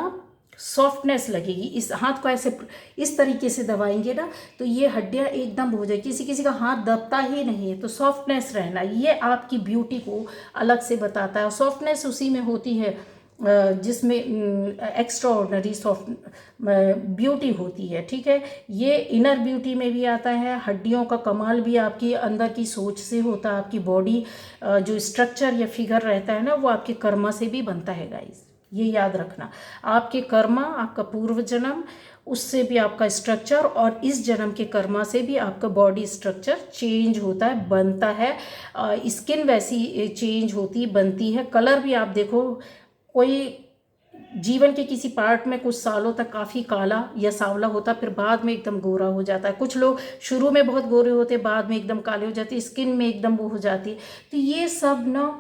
सॉफ्टनेस लगेगी। इस हाथ को ऐसे इस तरीके से दबाएंगे ना तो ये हड्डियां एकदम हो जाएगी, किसी किसी का हाथ दबता ही नहीं है। तो सॉफ्टनेस रहना ये आपकी ब्यूटी को अलग से बताता है। सॉफ्टनेस उसी में होती है जिसमें एक्स्ट्रा ऑर्डनरी सॉफ्ट ब्यूटी होती है, ठीक है। ये इनर ब्यूटी में भी आता है। हड्डियों का कमाल भी आपकी अंदर की सोच से होता है। आपकी बॉडी जो स्ट्रक्चर या फिगर रहता है ना वो आपके कर्मा से भी बनता है गाइस, ये याद रखना। आपके कर्मा, आपका पूर्व जन्म, उससे भी आपका स्ट्रक्चर, और इस जन्म के कर्मा से भी आपका बॉडी स्ट्रक्चर चेंज होता है, बनता है। स्किन वैसी चेंज होती बनती है। कलर भी आप देखो, कोई जीवन के किसी पार्ट में कुछ सालों तक काफ़ी काला या सांवला होता, फिर बाद में एकदम गोरा हो जाता है। कुछ लोग शुरू में बहुत गोरे होते, बाद में एकदम काले हो जाते, स्किन में एकदम वो हो जाती है। तो ये सब ना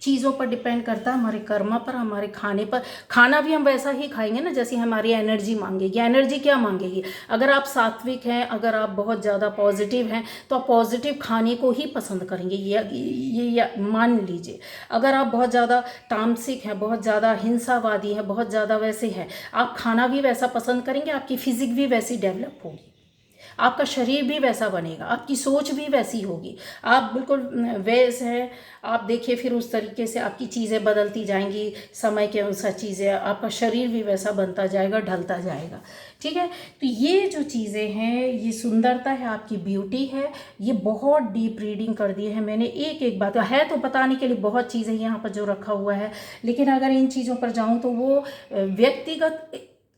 चीज़ों पर डिपेंड करता है, हमारे कर्मा पर, हमारे खाने पर। खाना भी हम वैसा ही खाएंगे ना जैसी हमारी एनर्जी मांगेगी। एनर्जी क्या मांगेगी? अगर आप सात्विक हैं, अगर आप बहुत ज़्यादा पॉजिटिव हैं तो आप पॉजिटिव खाने को ही पसंद करेंगे, ये मान लीजिए। अगर आप बहुत ज़्यादा तामसिक हैं, बहुत ज़्यादा हिंसावादी हैं, बहुत ज़्यादा वैसे हैं, आप खाना भी वैसा पसंद करेंगे, आपकी फिजिक भी वैसी डेवलप होगी, आपका शरीर भी वैसा बनेगा, आपकी सोच भी वैसी होगी। आप बिल्कुल वैसे हैं, आप देखिए फिर उस तरीके से आपकी चीज़ें बदलती जाएंगी, समय के अनुसार चीज़ें, आपका शरीर भी वैसा बनता जाएगा, ढलता जाएगा, ठीक है। तो ये जो चीज़ें हैं, ये सुंदरता है, आपकी ब्यूटी है। ये बहुत डीप रीडिंग कर दी है मैंने, एक एक बात है तो बताने के लिए बहुत चीज़ें यहाँ पर जो रखा हुआ है, लेकिन अगर इन चीज़ों पर जाऊँ तो वो व्यक्तिगत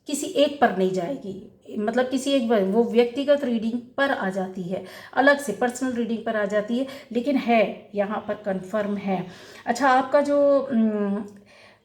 किसी एक पर नहीं जाएगी, मतलब किसी एक वो व्यक्तिगत रीडिंग पर आ जाती है, अलग से पर्सनल रीडिंग पर आ जाती है, लेकिन है यहाँ पर कंफर्म है। अच्छा, आपका जो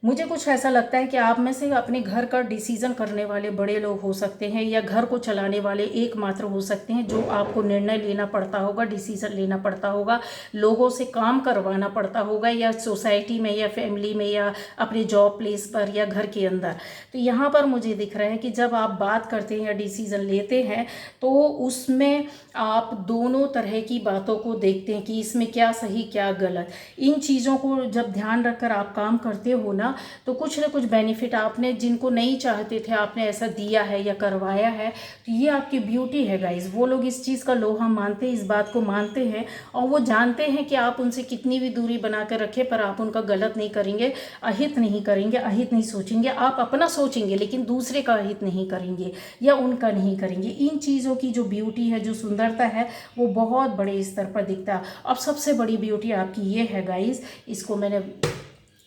मुझे कुछ ऐसा लगता है कि आप में से अपने घर का डिसीजन करने वाले बड़े लोग हो सकते हैं, या घर को चलाने वाले एकमात्र हो सकते हैं जो आपको निर्णय लेना पड़ता होगा, डिसीजन लेना पड़ता होगा, लोगों से काम करवाना पड़ता होगा, या सोसाइटी में या फैमिली में या अपने जॉब प्लेस पर या घर के अंदर। तो यहाँ पर मुझे दिख रहा है कि जब आप बात करते हैं या डिसीजन लेते हैं तो उसमें आप दोनों तरह की बातों को देखते हैं कि इसमें क्या सही क्या गलत। इन चीज़ों को जब ध्यान रखकर आप काम करते हो ना तो कुछ ना कुछ बेनिफिट आपने, जिनको नहीं चाहते थे, आपने ऐसा दिया है या करवाया है। तो ये आपकी ब्यूटी है गाइस। वो लोग इस चीज़ का लोहा मानते हैं, इस बात को मानते हैं, और वो जानते हैं कि आप उनसे कितनी भी दूरी बना कर रखें पर आप उनका गलत नहीं करेंगे, अहित नहीं करेंगे, अहित नहीं सोचेंगे। आप अपना सोचेंगे लेकिन दूसरे का अहित नहीं करेंगे या उनका नहीं करेंगे। इन चीज़ों की जो ब्यूटी है, जो सुंदरता है, वो बहुत बड़े स्तर पर दिखता है। अब सबसे बड़ी ब्यूटी आपकी ये है गाइस, इसको मैंने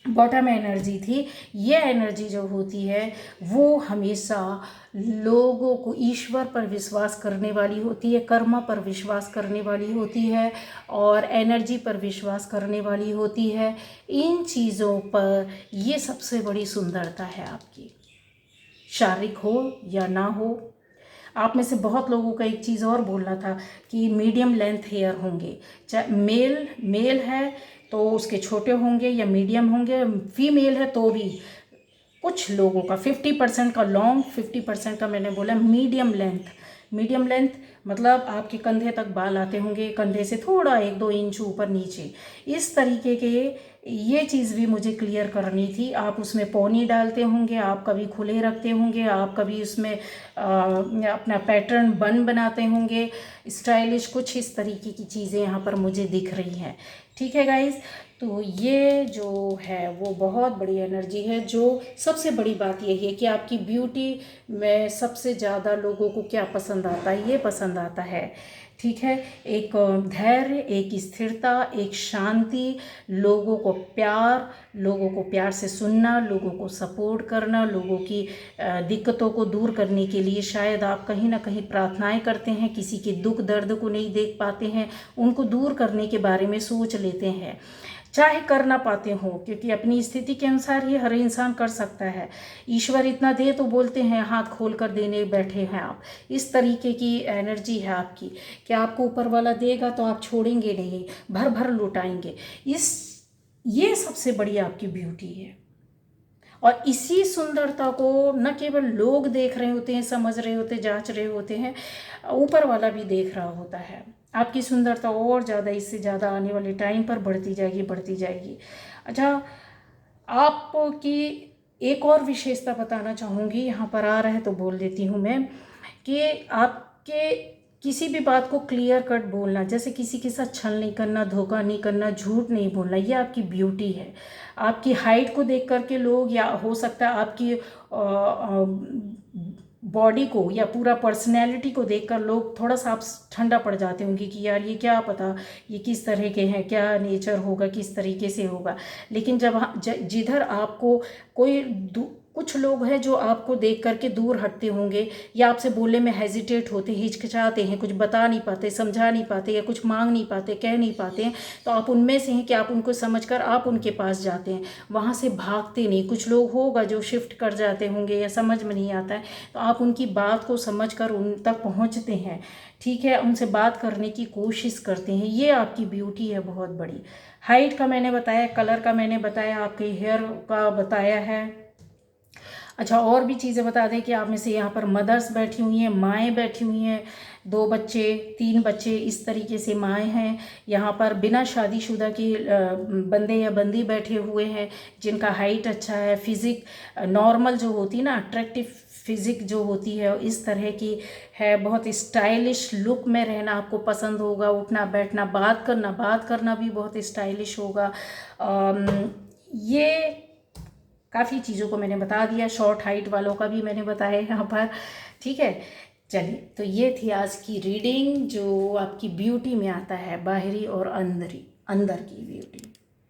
बॉटम एनर्जी थी। ये एनर्जी जो होती है वो हमेशा लोगों को ईश्वर पर विश्वास करने वाली होती है, कर्म पर विश्वास करने वाली होती है, और एनर्जी पर विश्वास करने वाली होती है। इन चीज़ों पर ये सबसे बड़ी सुंदरता है आपकी, शारीरिक हो या ना हो। आप में से बहुत लोगों का एक चीज़ और बोलना था कि मीडियम लेंथ हेयर होंगे, चाहे मेल है तो उसके छोटे होंगे या मीडियम होंगे, फीमेल है तो भी कुछ लोगों का 50% का लॉन्ग, 50% का मैंने बोला मीडियम लेंथ। मीडियम लेंथ मतलब आपके कंधे तक बाल आते होंगे, कंधे से थोड़ा 1-2 इंच ऊपर नीचे, इस तरीके के। ये चीज़ भी मुझे क्लियर करनी थी। आप उसमें पौनी डालते होंगे, आप कभी खुले रखते होंगे, आप कभी उसमें अपना पैटर्न बनाते होंगे, स्टाइलिश, कुछ इस तरीके की चीज़ें यहाँ पर मुझे दिख रही हैं, ठीक है गाइज़। तो ये जो है वो बहुत बड़ी एनर्जी है। जो सबसे बड़ी बात यही है कि आपकी ब्यूटी में सबसे ज़्यादा लोगों को क्या पसंद आता है, ये पसंद आता है, ठीक है। एक धैर्य, एक स्थिरता, एक शांति, लोगों को प्यार से सुनना, लोगों को सपोर्ट करना, लोगों की दिक्कतों को दूर करने के लिए शायद आप कहीं ना कहीं प्रार्थनाएं करते हैं, किसी के दुख दर्द को नहीं देख पाते हैं, उनको दूर करने के बारे में सोच लेते हैं, चाहे कर ना पाते हो, क्योंकि अपनी स्थिति के अनुसार ही हर इंसान कर सकता है। ईश्वर इतना दे तो बोलते हैं हाथ खोल कर देने बैठे हैं आप। इस तरीके की एनर्जी है आपकी कि आपको ऊपर वाला देगा तो आप छोड़ेंगे नहीं, भर भर लुटाएंगे। ये सबसे बड़ी आपकी ब्यूटी है। और इसी सुंदरता को न केवल लोग देख रहे होते हैं, समझ रहे होते, जांच रहे होते हैं, ऊपर वाला भी देख रहा होता है। आपकी सुंदरता और ज़्यादा, इससे ज़्यादा आने वाले टाइम पर बढ़ती जाएगी, बढ़ती जाएगी। अच्छा, आपकी एक और विशेषता बताना चाहूँगी, यहाँ पर आ रहा है तो बोल देती हूँ मैं, कि आपके किसी भी बात को क्लियर कट बोलना, जैसे किसी के साथ छल नहीं करना, धोखा नहीं करना, झूठ नहीं बोलना, ये आपकी ब्यूटी है। आपकी हाइट को देख करके लोग, या हो सकता है आपकी बॉडी को या पूरा पर्सनैलिटी को देखकर लोग थोड़ा सा आप ठंडा पड़ जाते होंगे कि यार ये क्या पता ये किस तरह के हैं, क्या नेचर होगा, किस तरीके से होगा। लेकिन जब जिधर आपको कोई कुछ लोग हैं जो आपको देख करके दूर हटते होंगे, या आपसे बोलने में हेजिटेट होते, हिचकिचाते हैं, कुछ बता नहीं पाते, समझा नहीं पाते, या कुछ मांग नहीं पाते, कह नहीं पाते हैं, तो आप उनमें से हैं कि आप उनको समझकर आप उनके पास जाते हैं, वहाँ से भागते नहीं। कुछ लोग होगा जो शिफ्ट कर जाते होंगे या समझ में नहीं आता है, तो आप उनकी बात को समझकर उन तक पहुँचते हैं, ठीक है, उनसे बात करने की कोशिश करते हैं। ये आपकी ब्यूटी है बहुत बड़ी। हाइट का मैंने बताया, कलर का मैंने बताया, आपके हेयर का बताया है। अच्छा, और भी चीज़ें बता दें कि आप में से यहाँ पर मदर्स बैठी हुई हैं, माएँ बैठी हुई हैं, 2 बच्चे 3 बच्चे इस तरीके से माएँ हैं। यहाँ पर बिना शादीशुदा के बंदे या बंदी बैठे हुए हैं जिनका हाइट अच्छा है, फिज़िक नॉर्मल जो होती है ना, अट्रैक्टिव फिज़िक जो होती है इस तरह की है, बहुत स्टाइलिश लुक में रहना आपको पसंद होगा, उठना बैठना बात करना भी बहुत स्टाइलिश होगा। ये काफ़ी चीज़ों को मैंने बता दिया, शॉर्ट हाइट वालों का भी मैंने बताया यहाँ पर, ठीक है। चलिए, तो ये थी आज की रीडिंग जो आपकी ब्यूटी में आता है, बाहरी और अंदर की ब्यूटी।